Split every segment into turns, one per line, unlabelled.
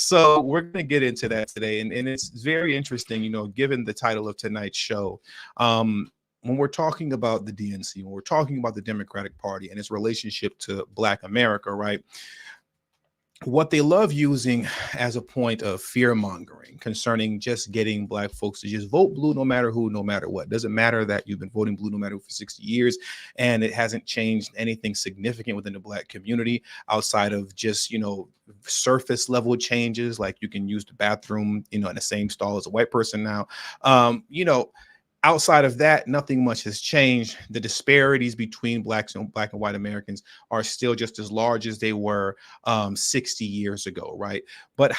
So we're going to get into that today. And it's very interesting, given the title of tonight's show. When we're talking about the DNC, when we're talking about the Democratic Party and its relationship to Black America, right? What they love using as a point of fear mongering concerning just getting Black folks to just vote blue no matter who, no matter what. Doesn't matter that you've been voting blue no matter who for 60 years and it hasn't changed anything significant within the Black community outside of just, surface level changes, like you can use the bathroom, in the same stall as a white person now. Outside of that, nothing much has changed. The disparities between Black and white Americans are still just as large as they were 60 years ago, right? But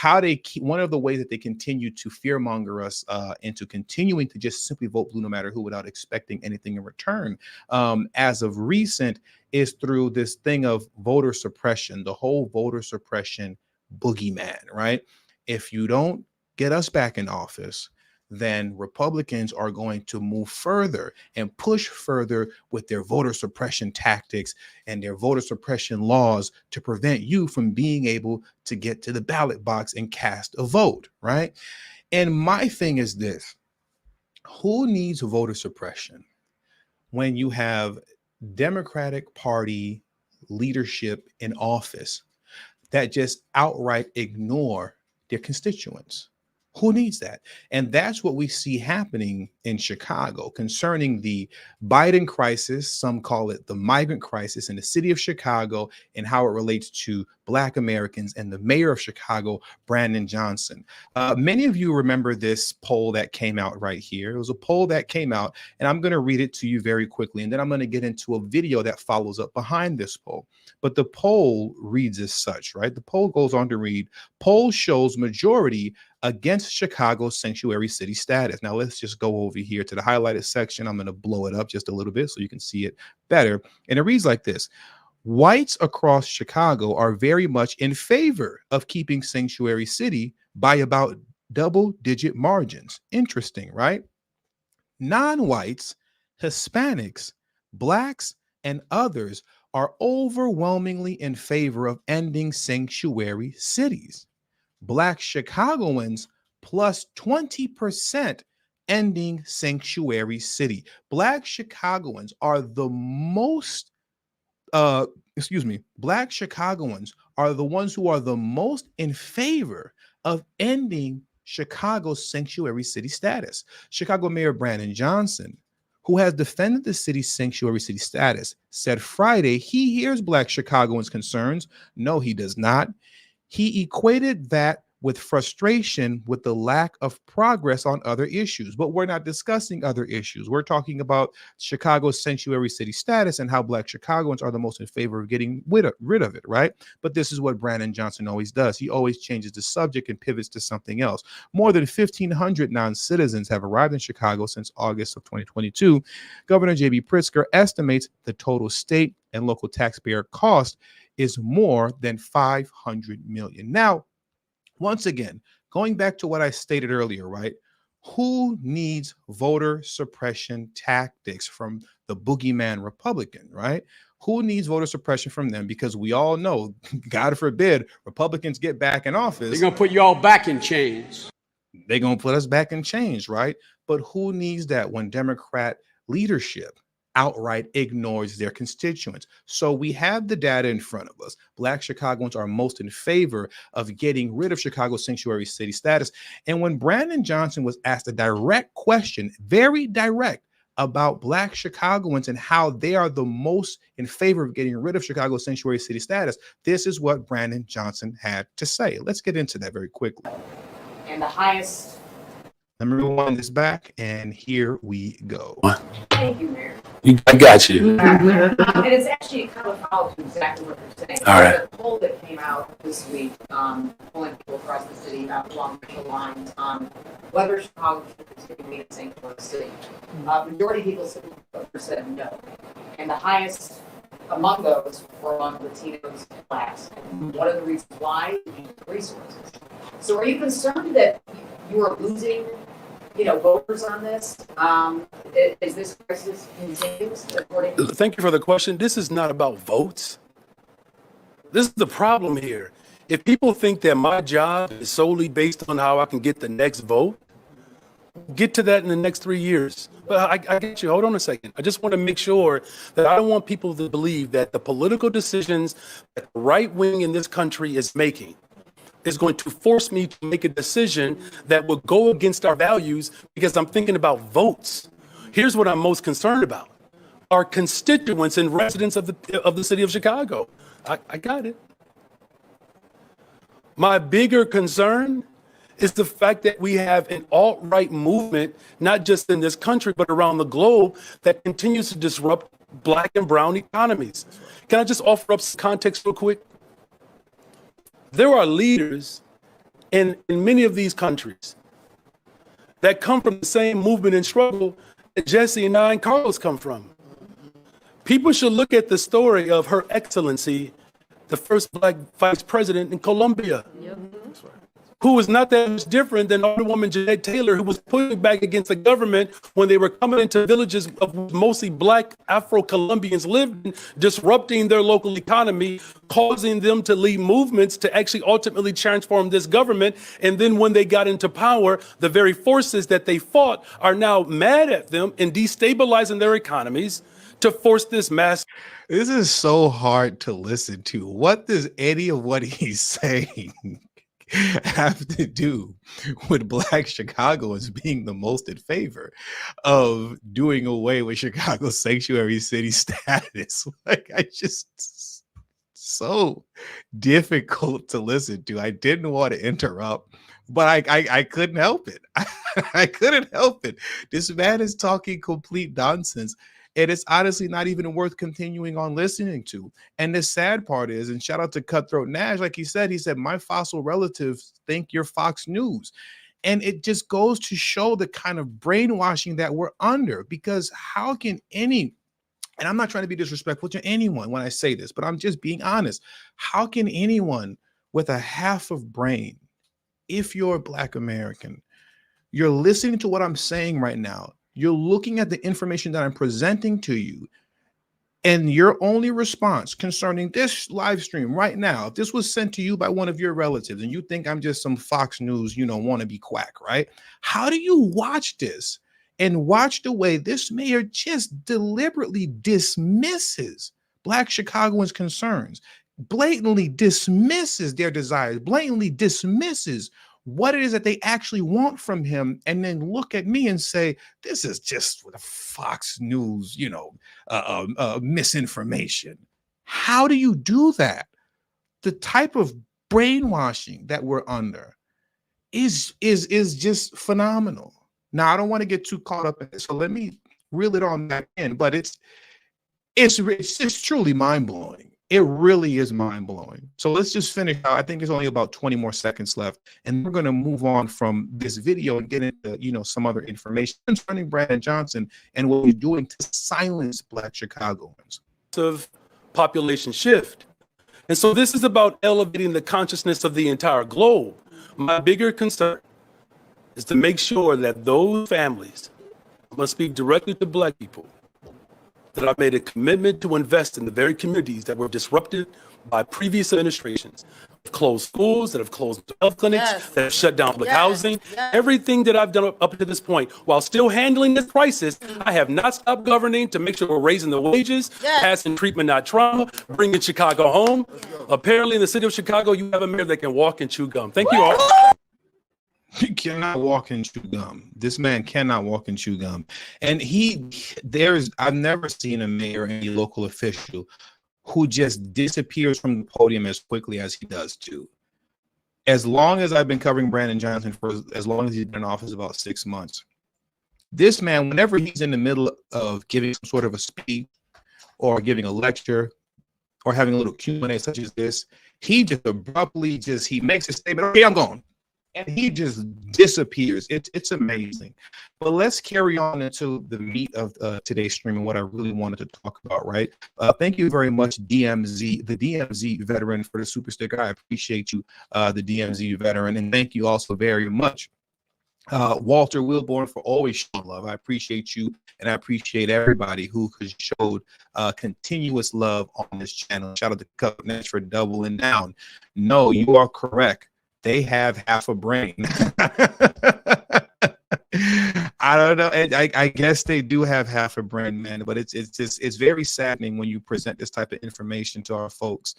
one of the ways that they continue to fearmonger us into continuing to just simply vote blue no matter who without expecting anything in return, as of recent, is through this thing of voter suppression, the whole voter suppression boogeyman, right? If you don't get us back in office, then Republicans are going to move further and push further with their voter suppression tactics and their voter suppression laws to prevent you from being able to get to the ballot box and cast a vote, right? And my thing is this: who needs voter suppression when you have Democratic Party leadership in office that just outright ignore their constituents? Who needs that? And that's what we see happening in Chicago concerning the Biden crisis. Some call it the migrant crisis in the city of Chicago, and how it relates to Black Americans and the mayor of Chicago, Brandon Johnson. Many of you remember this poll that came out right here. It was a poll that came out, and I'm going to read it to you very quickly, and then I'm going to get into a video that follows up behind this poll. But the poll reads as such, right? The poll goes on to read, poll shows majority against Chicago's sanctuary city status. Now let's just go over here to the highlighted section. I'm going to blow it up just a little bit so you can see it better. And it reads like this: whites across Chicago are very much in favor of keeping sanctuary city by about double-digit margins. Interesting, right? Non-whites, Hispanics, Blacks, and others are overwhelmingly in favor of ending sanctuary cities. Black Chicagoans plus 20% ending sanctuary city. Black Chicagoans are the most, Black Chicagoans are the ones who are the most in favor of ending Chicago's sanctuary city status. Chicago Mayor Brandon Johnson, who has defended the city's sanctuary city status, said Friday he hears Black Chicagoans' concerns. No, he does not. He equated that with frustration with the lack of progress on other issues. But we're not discussing other issues. We're talking about Chicago's sanctuary city status and how Black Chicagoans are the most in favor of getting rid of it, right? But this is what Brandon Johnson always does. He always changes the subject and pivots to something else. More than 1,500 non-citizens have arrived in Chicago since August of 2022. Governor J.B. Pritzker estimates the total state and local taxpayer cost is more than $500 million. Now, once again, going back to what I stated earlier, right? Who needs voter suppression tactics from the boogeyman Republican, right? Who needs voter suppression from them? Because we all know, God forbid, Republicans get back in office.
They're going to put you all back in chains.
They're going to put us back in chains, right? But who needs that when Democrat leadership outright ignores their constituents? So we have the data in front of us. Black Chicagoans are most in favor of getting rid of Chicago's sanctuary city status. And when Brandon Johnson was asked a direct question, very direct, about Black Chicagoans and how they are the most in favor of getting rid of Chicago's sanctuary city status, this is what Brandon Johnson had to say. Let's get into that very quickly.
And the highest.
Let me rewind this back, and here we go.
Thank you, Mayor.
I got you.
And it's actually kind of follows exactly what you're saying.
All right.
There's a poll that came out this week, polling people across the city about along racial lines on whether Chicago should continue to be a sanctuary city. Majority of people said no. And the highest among those were among Latinos and Blacks. And one of the reasons why is resources. So are you concerned that you are losing voters on this? Is this crisis continues?
Thank you for the question. This is not about votes. This is the problem here. If people think that my job is solely based on how I can get the next vote, get to that in the next 3 years. But I get you. Hold on a second. I just want to make sure that I don't want people to believe that the political decisions that the right wing in this country is making is going to force me to make a decision that will go against our values because I'm thinking about votes. Here's what I'm most concerned about. Our constituents and residents of the city of Chicago. I got it. My bigger concern is the fact that we have an alt-right movement, not just in this country, but around the globe, that continues to disrupt Black and brown economies. Can I just offer up some context real quick? There are leaders in many of these countries that come from the same movement and struggle that Jesse and I and Carlos come from. People should look at the story of Her Excellency, the first Black vice president in Colombia, who was not that much different than Alderwoman Jeanette Taylor, who was pushing back against the government when they were coming into villages of mostly Black Afro-Colombians lived in, disrupting their local economy, causing them to lead movements to actually ultimately transform this government. And then when they got into power, the very forces that they fought are now mad at them and destabilizing their economies to force this mass.
This is so hard to listen to. What does any of what he's saying have to do with Black Chicagoans being the most in favor of doing away with Chicago's sanctuary city status? Like, I just, so difficult to listen to. I didn't want to interrupt, but I couldn't help it. I couldn't help it. This man is talking complete nonsense. And it's honestly not even worth continuing on listening to. And the sad part is, and shout out to Cutthroat Nash, like he said, my fossil relatives think you're Fox News. And it just goes to show the kind of brainwashing that we're under, because how can any, and I'm not trying to be disrespectful to anyone when I say this, but I'm just being honest. How can anyone with a half of brain, if you're a Black American, you're listening to what I'm saying right now, you're looking at the information that I'm presenting to you, and your only response concerning this live stream right now, if this was sent to you by one of your relatives and you think I'm just some Fox News, wannabe quack, right? How do you watch this and watch the way this mayor just deliberately dismisses Black Chicagoans' concerns, blatantly dismisses their desires, blatantly dismisses what it is that they actually want from him, and then look at me and say, this is just the Fox News, misinformation. How do you do that? The type of brainwashing that we're under is just phenomenal. Now, I don't want to get too caught up in it, so let me reel it on back in, but it's just truly mind-blowing. It really is mind-blowing. So let's just finish out. I think there's only about 20 more seconds left, and we're going to move on from this video and get into some other information concerning Brandon Johnson and what he's doing to silence Black Chicagoans.
Of population shift. And so this is about elevating the consciousness of the entire globe. My bigger concern is to make sure that those families, I'm going to speak directly to Black people, that I've made a commitment to invest in the very communities that were disrupted by previous administrations, closed schools, that have closed health clinics, that have shut down public housing. Everything that I've done up to this point, while still handling this crisis, I have not stopped governing to make sure we're raising the wages, passing treatment, not trauma, bringing Chicago home. Apparently in the city of Chicago, you have a mayor that can walk and chew gum. Thank you all.
He cannot walk and chew gum. This man cannot walk and chew gum. And I've never seen a mayor or any local official who just disappears from the podium as quickly as he does too. As long as I've been covering Brandon Johnson, for as long as he's been in office, about 6 months, this man, whenever he's in the middle of giving some sort of a speech or giving a lecture or having a little Q&A such as this, he just abruptly he makes a statement, okay, I'm going. And he just disappears. It's amazing. But let's carry on into the meat of today's stream and what I really wanted to talk about, right? Thank you very much, DMZ, the DMZ veteran, for the super sticker. I appreciate you, the DMZ veteran. And thank you also very much Walter Wilborn, for always showing love. I appreciate you, and I appreciate everybody who has showed continuous love on this channel. Shout out to Cup Nets for doubling down. No, you are correct. They have half a brain. I don't know. I guess they do have half a brain, man. But it's very saddening when you present this type of information to our folks,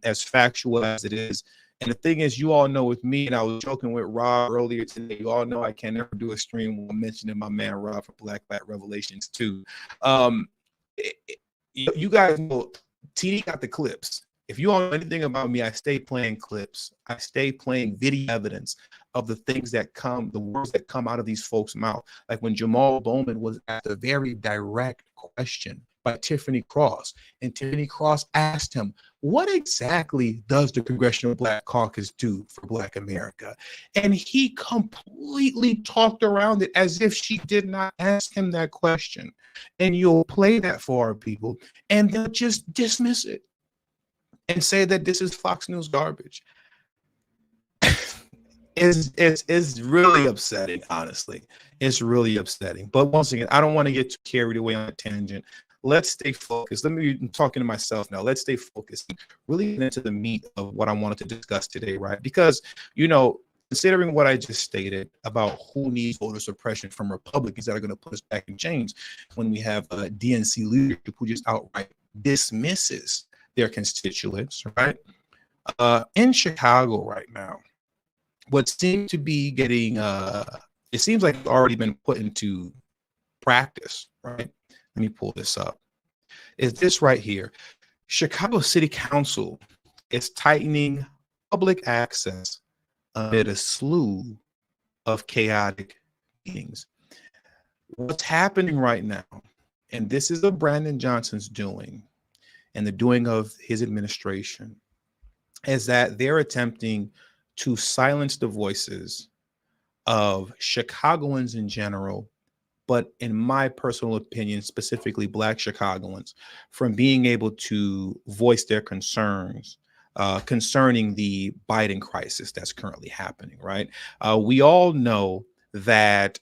as factual as it is. And the thing is, you all know with me, and I was joking with Rob earlier today, you all know I can never do a stream while mentioning my man Rob for Black Revelations too. You guys know TD got the clips. If you all know anything about me, I stay playing clips. I stay playing video evidence of the things that come, the words that come out of these folks' mouth. Like when Jamal Bowman was asked a very direct question by Tiffany Cross, and Tiffany Cross asked him, what exactly does the Congressional Black Caucus do for Black America? And he completely talked around it as if she did not ask him that question. And you'll play that for our people, and they'll just dismiss it and say that this is Fox News garbage. It's really upsetting, honestly. It's really upsetting. But once again, I don't want to get too carried away on a tangent. Let's stay focused. I'm talking to myself now. Let's stay focused. Really get into the meat of what I wanted to discuss today, right? Because, you know, considering what I just stated about who needs voter suppression from Republicans that are going to put us back in chains when we have a DNC leadership who just outright dismisses their constituents, right? In Chicago right now, what seems to be getting, it seems like it's already been put into practice, right? Let me pull this up. Is this right here? Chicago City Council is tightening public access amid a slew of chaotic meetings. What's happening right now, and this is what Brandon Johnson's doing, and the doing of his administration, is that they're attempting to silence the voices of Chicagoans in general, but in my personal opinion, specifically Black Chicagoans, from being able to voice their concerns concerning the Biden crisis that's currently happening, right? We all know that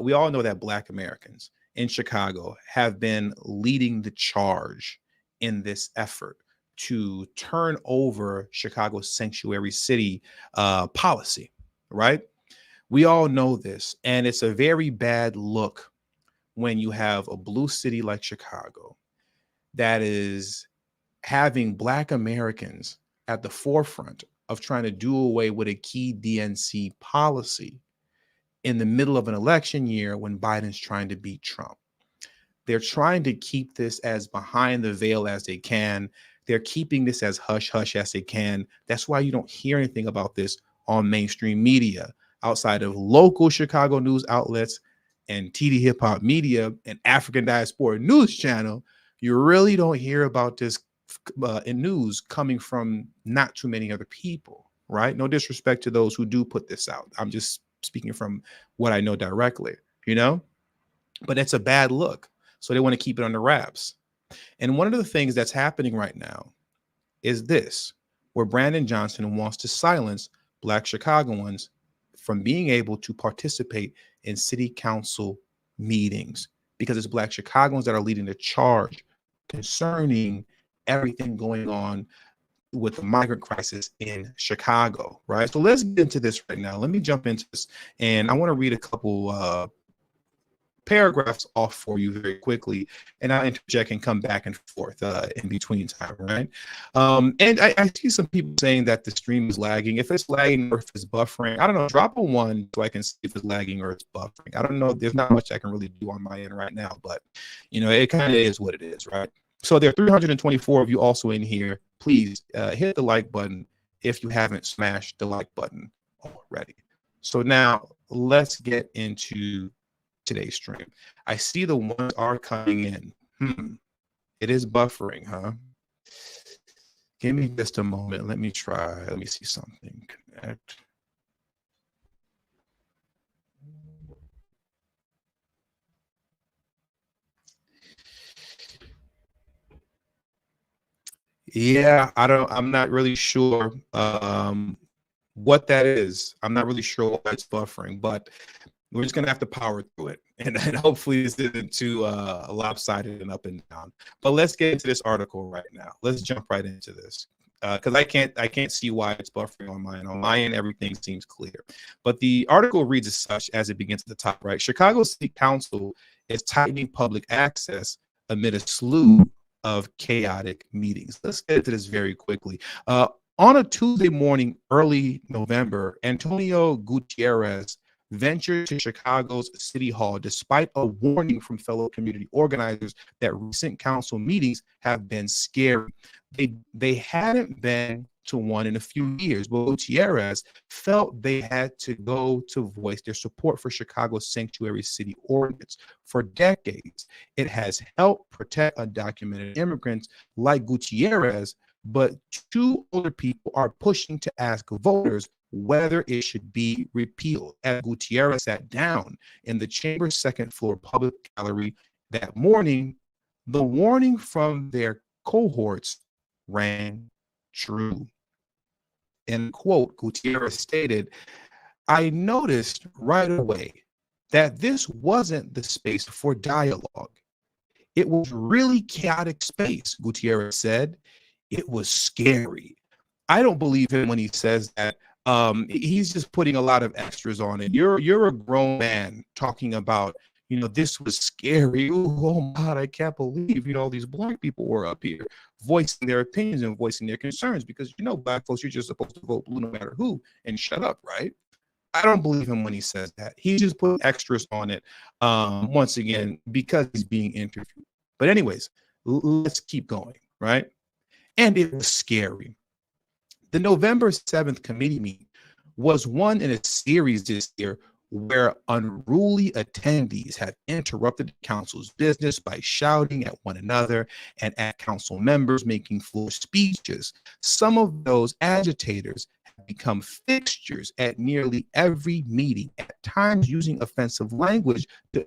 we all know that Black Americans in Chicago have been leading the charge in this effort to turn over Chicago's sanctuary city policy, right? We all know this, and it's a very bad look when you have a blue city like Chicago that is having Black Americans at the forefront of trying to do away with a key DNC policy in the middle of an election year when Biden's trying to beat Trump. They're trying to keep this as behind the veil as they can. They're keeping this as hush-hush as they can. That's why you don't hear anything about this on mainstream media outside of local Chicago news outlets and tdhiphop media and African Diaspora News Channel. You really don't hear about this in news coming from not too many other people, right? No disrespect to those who do put this out. I'm just speaking from what I know directly, you know? But it's a bad look. So they want to keep it under wraps. And one of the things that's happening right now is this, where Brandon Johnson wants to silence Black Chicagoans from being able to participate in city council meetings, because it's Black Chicagoans that are leading the charge concerning everything going on with the migrant crisis in Chicago, right? So let's get into this right now. Let me jump into this, and I want to read a couple paragraphs off for you very quickly, and I'll interject and come back and forth in between time, right? And I see some people saying that the stream is lagging. If it's lagging or if it's buffering, I don't know, drop a 1 so I can see if it's lagging or it's buffering. I don't know. There's not much I can really do on my end right now, but you know, it kind of is what it is, right? So there are 324 of you also in here. Please hit the like button if you haven't smashed the like button already. So now let's get into today's stream. I see the ones are coming in. It is buffering, huh? Give me just a moment. Let me try. Let me see something. Connect. Yeah, I'm not really sure What that is, I'm not really sure why it's buffering, but we're just gonna have to power through it, and hopefully this isn't too lopsided and up and down. But let's get into this article right now. Let's jump right into this because I can't see why it's buffering on mine. On my end, everything seems clear. But the article reads as such as it begins at the top right. Chicago City Council is tightening public access amid a slew of chaotic meetings. Let's get into this very quickly. On a Tuesday morning, early November, Antonio Gutierrez ventured to Chicago's City Hall despite a warning from fellow community organizers that recent council meetings have been scary. They hadn't been to one in a few years, but Gutierrez felt they had to go to voice their support for Chicago's sanctuary city ordinance. For decades, it has helped protect undocumented immigrants like Gutierrez, but two older people are pushing to ask voters whether it should be repealed. As Gutierrez sat down in the chamber's second floor public gallery that morning, the warning from their cohorts rang true. In quote, Gutierrez stated, "I noticed right away that this wasn't the space for dialogue. It was really chaotic space," Gutierrez said. "It was scary." I don't believe him when he says that. He's just putting a lot of extras on it. You're a grown man talking about, this was scary. Ooh, oh my God, I can't believe, all these black people were up here voicing their opinions and voicing their concerns because, black folks, you're just supposed to vote blue no matter who and shut up, right? I don't believe him when he says that. He just put extras on it, once again, because he's being interviewed. But anyways, let's keep going, right? And it was scary. The November 7th committee meeting was one in a series this year where unruly attendees have interrupted the council's business by shouting at one another and at council members making floor speeches. Some of those agitators have become fixtures at nearly every meeting, at times using offensive language to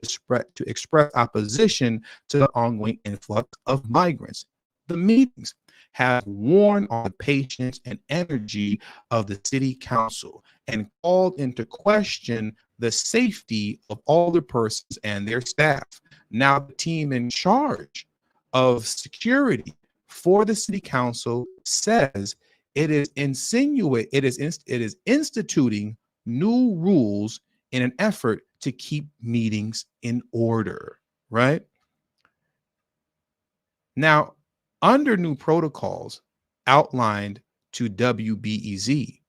express opposition to the ongoing influx of migrants. The meetings have worn on the patience and energy of the city council and called into question the safety of all the persons and their staff. Now, the team in charge of security for the city council says it is instituting new rules in an effort to keep meetings in order, right? Now, under new protocols outlined to WBEZ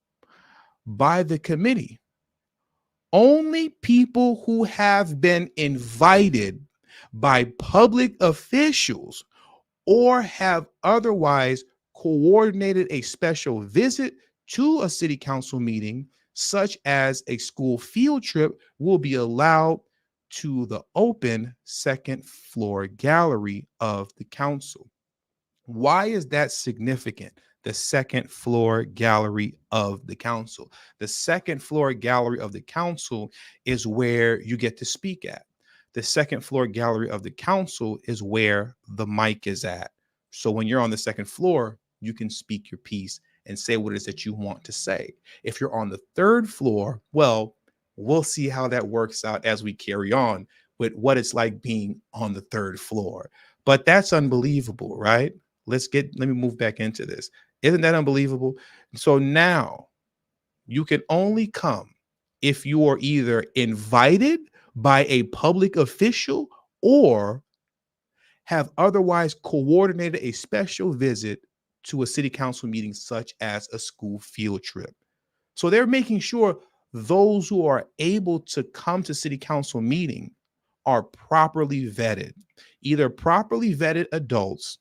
by the committee, only people who have been invited by public officials or have otherwise coordinated a special visit to a city council meeting, such as a school field trip, will be allowed to the open second floor gallery of the council. Why is that significant? The second floor gallery of the council. The second floor gallery of the council is where you get to speak at. The second floor gallery of the council is where the mic is at. So when you're on the second floor, you can speak your piece and say what it is that you want to say. If you're on the third floor, well, we'll see how that works out as we carry on with what it's like being on the third floor. But that's unbelievable, right? Let me move back into this. Isn't that unbelievable? So now you can only come if you are either invited by a public official or have otherwise coordinated a special visit to a city council meeting, such as a school field trip. So they're making sure those who are able to come to city council meeting are properly vetted, either properly vetted adults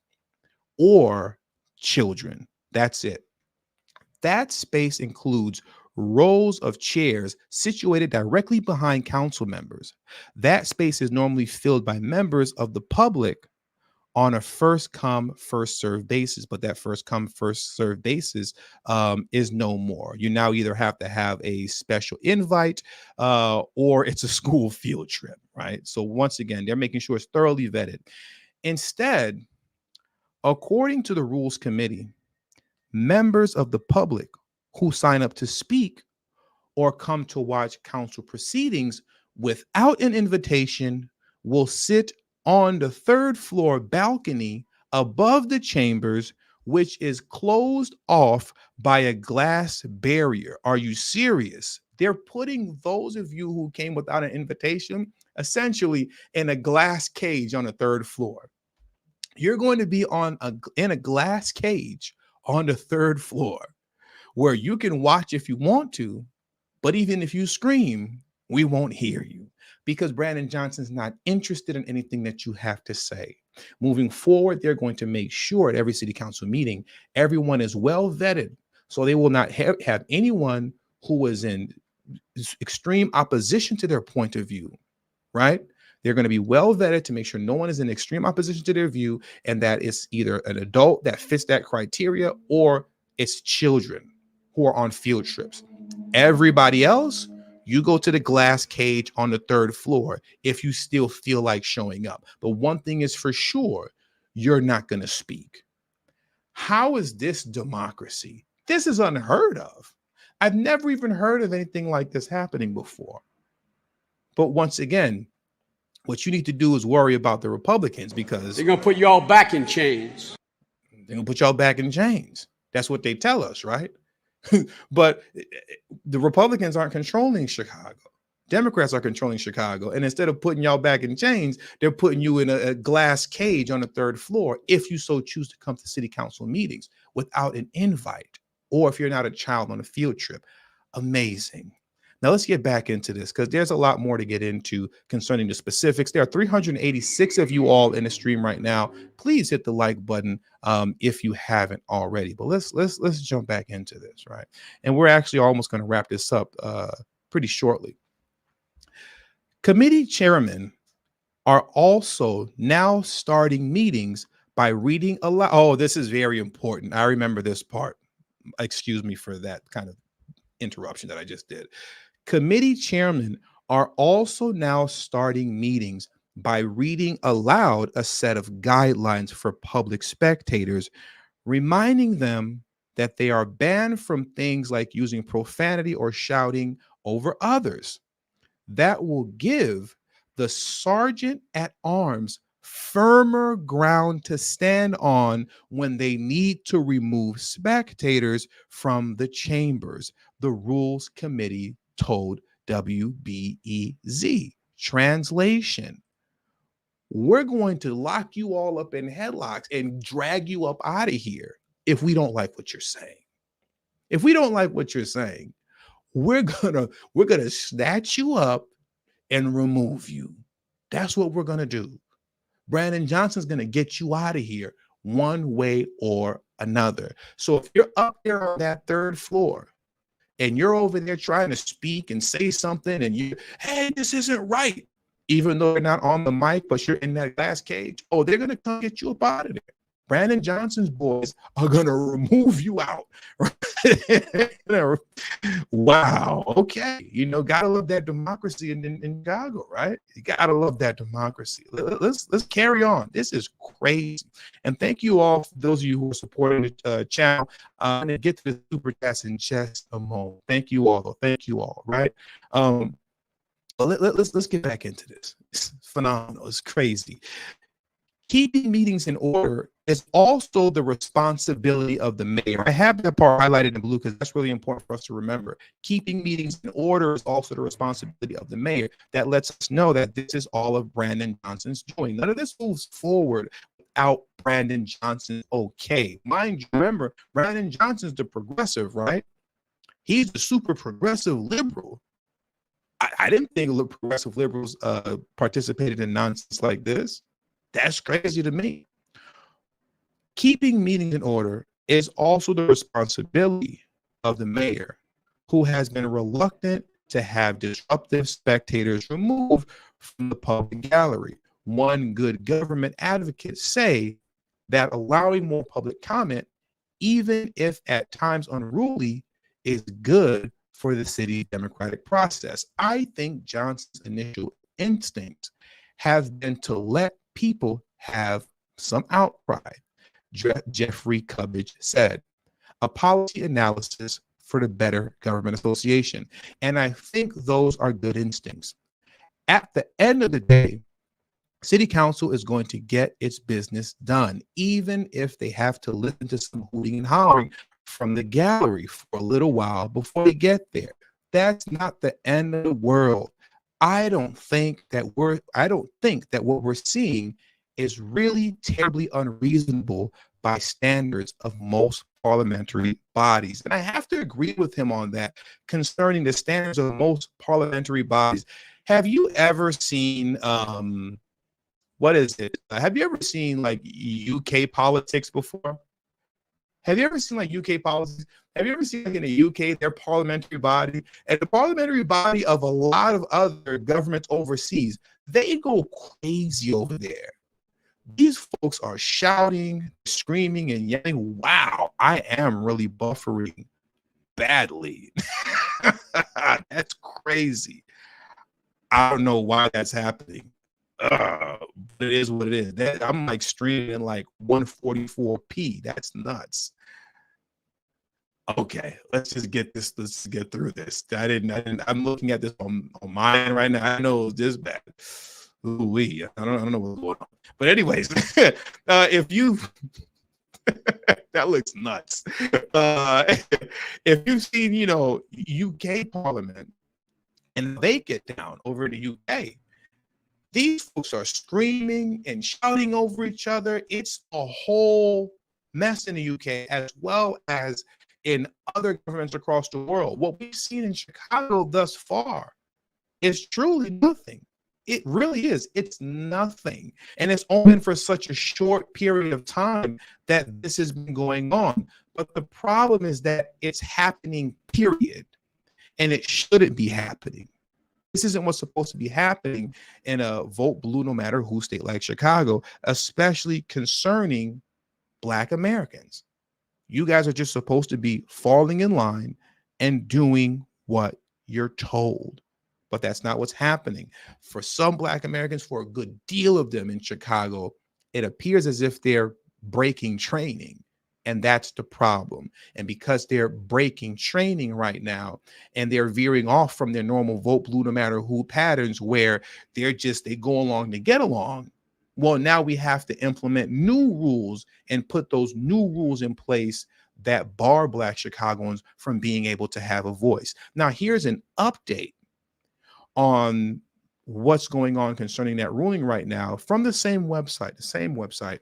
or children. That's it. That space includes rows of chairs situated directly behind council members. That space is normally filled by members of the public on a first come, first served basis, but that first come, first served basis is no more. You now either have to have a special invite or it's a school field trip, right? So once again, they're making sure it's thoroughly vetted. Instead, according to the Rules Committee, members of the public who sign up to speak or come to watch council proceedings without an invitation will sit on the third floor balcony above the chambers, which is closed off by a glass barrier. Are you serious? They're putting those of you who came without an invitation essentially in a glass cage on the third floor. You're going to be in a glass cage on the third floor where you can watch if you want to, but even if you scream, we won't hear you because Brandon Johnson's not interested in anything that you have to say. Moving forward, they're going to make sure at every city council meeting, everyone is well vetted. So they will not have anyone who is in extreme opposition to their point of view, right? They're going to be well vetted to make sure no one is in extreme opposition to their view and that it's either an adult that fits that criteria or it's children who are on field trips. Everybody else, you go to the glass cage on the third floor if you still feel like showing up. But one thing is for sure, you're not going to speak. How is this democracy? This is unheard of. I've never even heard of anything like this happening before. But once again, what you need to do is worry about the Republicans because
they're going to put you all back in chains.
They're going to put y'all back in chains. That's what they tell us, right? But the Republicans aren't controlling Chicago. Democrats are controlling Chicago. And instead of putting y'all back in chains, they're putting you in a glass cage on the third floor if you so choose to come to city council meetings without an invite, or if you're not a child on a field trip. Amazing. Now let's get back into this because there's a lot more to get into concerning the specifics. There are 386 of you all in the stream right now. Please hit the like button if you haven't already. But let's jump back into this, right? And we're actually almost going to wrap this up pretty shortly. Committee chairmen are also now starting meetings by reading aloud. Oh, this is very important. I remember this part. Excuse me for that kind of interruption that I just did. Committee chairmen are also now starting meetings by reading aloud a set of guidelines for public spectators, reminding them that they are banned from things like using profanity or shouting over others. That will give the sergeant at arms firmer ground to stand on when they need to remove spectators from the chambers, the Rules Committee told WBEZ. Translation: we're going to lock you all up in headlocks and drag you up out of here if we don't like what you're saying. If we don't like what you're saying, we're gonna snatch you up and remove you. That's what we're gonna do. Brandon Johnson's gonna get you out of here one way or another. So if you're up there on that third floor and you're over there trying to speak and say something and hey, this isn't right, even though you're not on the mic, but you're in that glass cage, oh, they're going to come get you up out of there. Brandon Johnson's boys are going to remove you out. Wow. Okay. Gotta love that democracy in Chicago, right? You gotta love that democracy. Let's carry on. This is crazy. And thank you all, for those of you who are supporting the channel. I'm gonna get to the super chats in just a moment. Thank you all, though. Thank you all, right? But let's get back into this. It's phenomenal. It's crazy. Keeping meetings in order is also the responsibility of the mayor. I have that part highlighted in blue because that's really important for us to remember. Keeping meetings in order is also the responsibility of the mayor. That lets us know that this is all of Brandon Johnson's doing. None of this moves forward without Brandon Johnson's okay. Mind you, remember, Brandon Johnson's the progressive, right? He's the super progressive liberal. I didn't think progressive liberals participated in nonsense like this. That's crazy to me. Keeping meetings in order is also the responsibility of the mayor, who has been reluctant to have disruptive spectators removed from the public gallery. One good government advocate say that allowing more public comment, even if at times unruly, is good for the city's democratic process. I think Johnson's initial instincts have been to let people have some outcry. Jeffrey Cubbage said, a policy analysis for the Better Government Association. And I think those are good instincts. At the end of the day, City Council is going to get its business done, even if they have to listen to some hooting and hollering from the gallery for a little while before they get there. That's not the end of the world. I don't think that what we're seeing is really terribly unreasonable by standards of most parliamentary bodies. And I have to agree with him on that concerning the standards of most parliamentary bodies. Have you ever seen what is it? Have you ever seen like UK politics before? Have you ever seen like UK politics? Have you ever seen like in the UK, their parliamentary body and the parliamentary body of a lot of other governments overseas? They go crazy over there. These folks are shouting, screaming, and yelling. Wow, I am really buffering badly. That's crazy. I don't know why that's happening. But it is what it is. I'm like streaming like 144p. That's nuts. Okay, let's get through this. I'm looking at this on mine right now. I know it's this bad. Ooh-wee. I don't know what's going on. But anyways, if you that looks nuts. If you've seen, UK Parliament and they get down over in the UK, these folks are screaming and shouting over each other. It's a whole mess in the UK as well as in other governments across the world. What we've seen in Chicago thus far is truly nothing. It really is. It's nothing. And it's only been for such a short period of time that this has been going on. But the problem is that it's happening, period. And it shouldn't be happening. This isn't what's supposed to be happening in a vote blue no matter who state like Chicago, especially concerning Black Americans. You guys are just supposed to be falling in line and doing what you're told. But that's not what's happening. For some Black Americans, for a good deal of them in Chicago, it appears as if they're breaking training. And that's the problem. And because they're breaking training right now and they're veering off from their normal vote blue no matter who patterns where they go along to get along. Well, now we have to implement new rules and put those new rules in place that bar Black Chicagoans from being able to have a voice. Now, here's an update on what's going on concerning that ruling right now from the same website.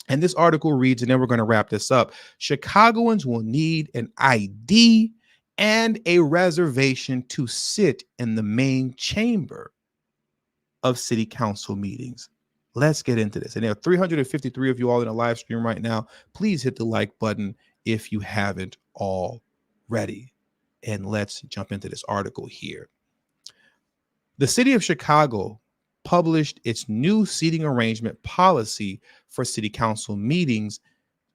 And this article reads, and then we're going to wrap this up. Chicagoans will need an ID and a reservation to sit in the main chamber of city council meetings. Let's get into this. And there are 353 of you all in a live stream right now. Please hit the like button if you haven't already. And let's jump into this article here. The city of Chicago published its new seating arrangement policy for city council meetings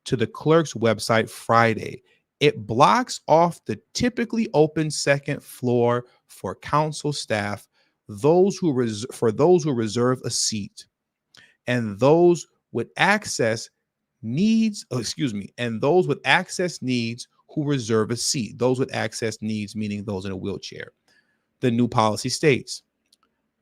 to the clerk's website Friday. It blocks off the typically open second floor for council staff, those who reserve a seat, and those with access needs, and those with access needs who reserve a seat. Those with access needs, meaning those in a wheelchair. The new policy states,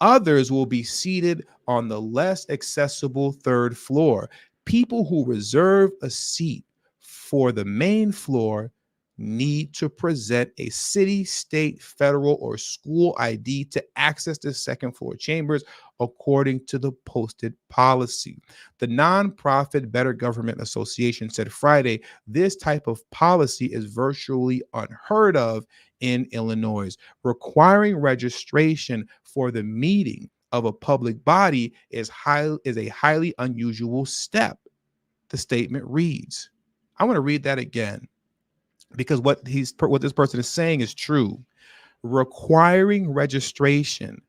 others will be seated on the less accessible third floor. People who reserve a seat for the main floor need to present a city, state, federal, or school ID to access the second floor chambers, according to the posted policy. The nonprofit Better Government Association said Friday, this type of policy is virtually unheard of in Illinois. Requiring registration for the meeting of a public body is a highly unusual step. The statement reads, I want to read that again, because what this person is saying is true. Requiring registration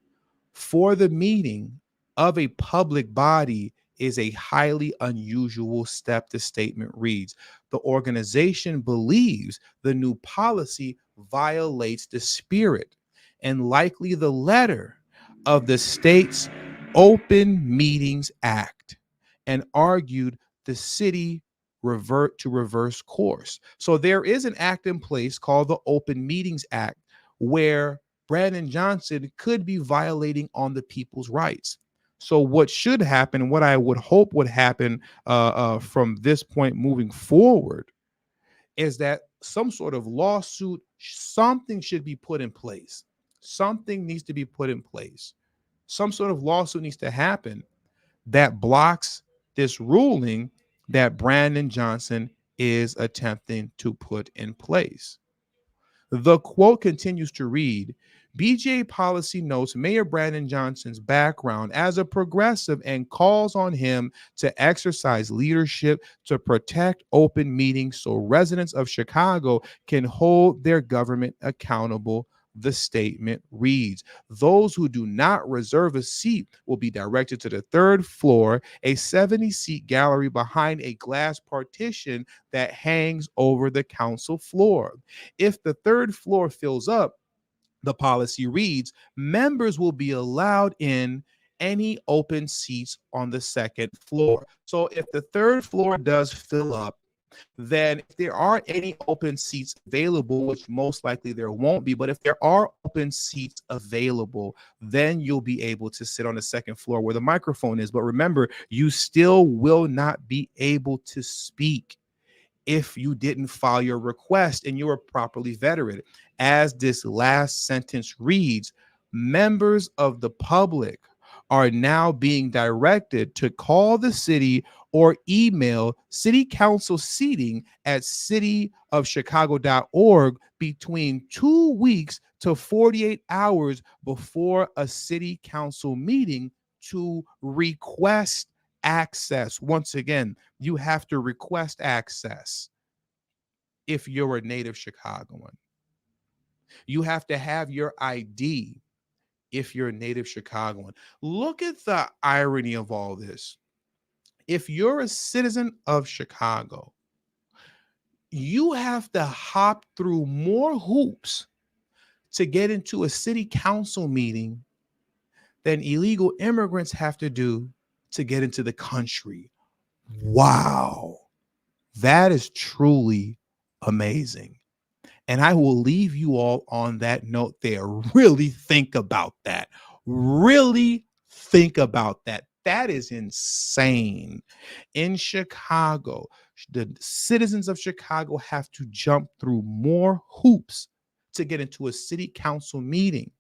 for the meeting of a public body is a highly unusual step, the statement reads. The organization believes the new policy violates the spirit and likely the letter of the state's Open Meetings Act, and argued the city reverse course. So there is an act in place called the Open Meetings Act where Brandon Johnson could be violating on the people's rights. So what should happen, what I would hope would happen from this point moving forward, is that some sort of lawsuit, something should be put in place. Something needs to be put in place. Some sort of lawsuit needs to happen that blocks this ruling that Brandon Johnson is attempting to put in place. The quote continues to read, BJA policy notes Mayor Brandon Johnson's background as a progressive and calls on him to exercise leadership to protect open meetings so residents of Chicago can hold their government accountable. The statement reads, those who do not reserve a seat will be directed to the third floor, a 70-seat gallery behind a glass partition that hangs over the council floor. If the third floor fills up, the policy reads, members will be allowed in any open seats on the second floor. So if the third floor does fill up, then if there aren't any open seats available, which most likely there won't be, but if there are open seats available, then you'll be able to sit on the second floor where the microphone is. But remember, you still will not be able to speak if you didn't file your request and you were properly vetted. As this last sentence reads, members of the public are now being directed to call the city or email city council seating at cityofchicago.org between 2 weeks to 48 hours before a city council meeting to request access. Once again, you have to request access if you're a native Chicagoan. You have to have your ID if you're a native Chicagoan. Look at the irony of all this. If you're a citizen of Chicago, you have to hop through more hoops to get into a city council meeting than illegal immigrants have to do to get into the country. Wow. That is truly amazing. And I will leave you all on that note there. Really think about that. Really think about that. That is insane. In Chicago, the citizens of Chicago have to jump through more hoops to get into a city council meeting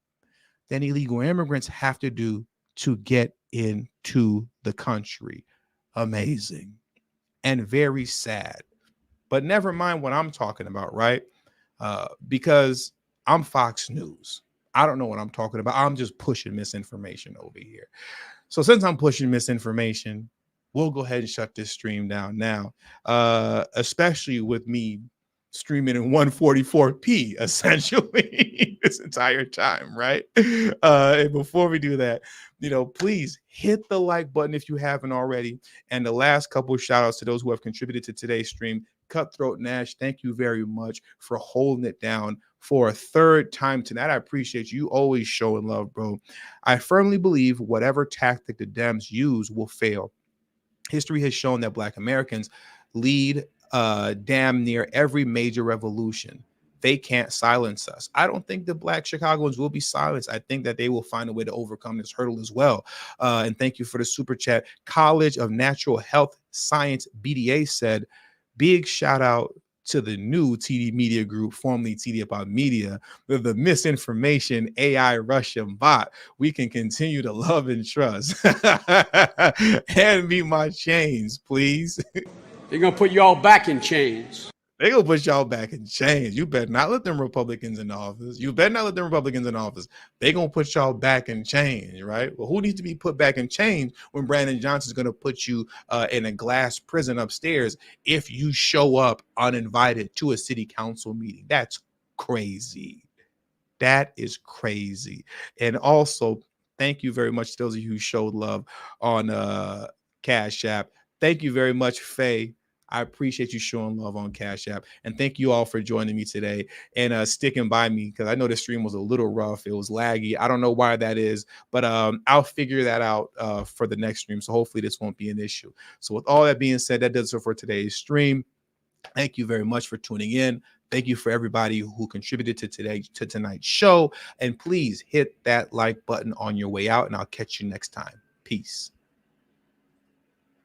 than illegal immigrants have to do to get into the country. Amazing and very sad. But never mind what I'm talking about, right? Because I'm Fox News. I don't know what I'm talking about. I'm just pushing misinformation over here. So since I'm pushing misinformation, we'll go ahead and shut this stream down now, especially with me streaming in 144p essentially this entire time, right? And before we do that, please hit the like button if you haven't already. And the last couple of shout outs to those who have contributed to today's stream. Cutthroat Nash, thank you very much for holding it down for a third time tonight. I appreciate you always showing love, bro. I firmly believe whatever tactic the Dems use will fail. History has shown that Black Americans lead damn near every major revolution. They can't silence us. I don't think the Black Chicagoans will be silenced. I think that they will find a way to overcome this hurdle as well. And thank you for the super chat. College of Natural Health Science BDA said, big shout out to the new TD Media Group, formerly tdhiphop Media, with the misinformation AI Russian bot. We can continue to love and trust. Hand me my chains, please.
They're going to put you all back in chains.
They're going to put y'all back in chains. You better not let them Republicans in office. You better not let them Republicans in office. They're going to put y'all back in chains, right? Well, who needs to be put back in chains when Brandon Johnson's going to put you in a glass prison upstairs if you show up uninvited to a city council meeting? That's crazy. That is crazy. And also, thank you very much to those of you who showed love on Cash App. Thank you very much, Faye. I appreciate you showing love on Cash App. And thank you all for joining me today and sticking by me, because I know the stream was a little rough. It was laggy. I don't know why that is, but I'll figure that out for the next stream. So hopefully this won't be an issue. So with all that being said, that does it for today's stream. Thank you very much for tuning in. Thank you for everybody who contributed to tonight's show. And please hit that like button on your way out, and I'll catch you next time. Peace.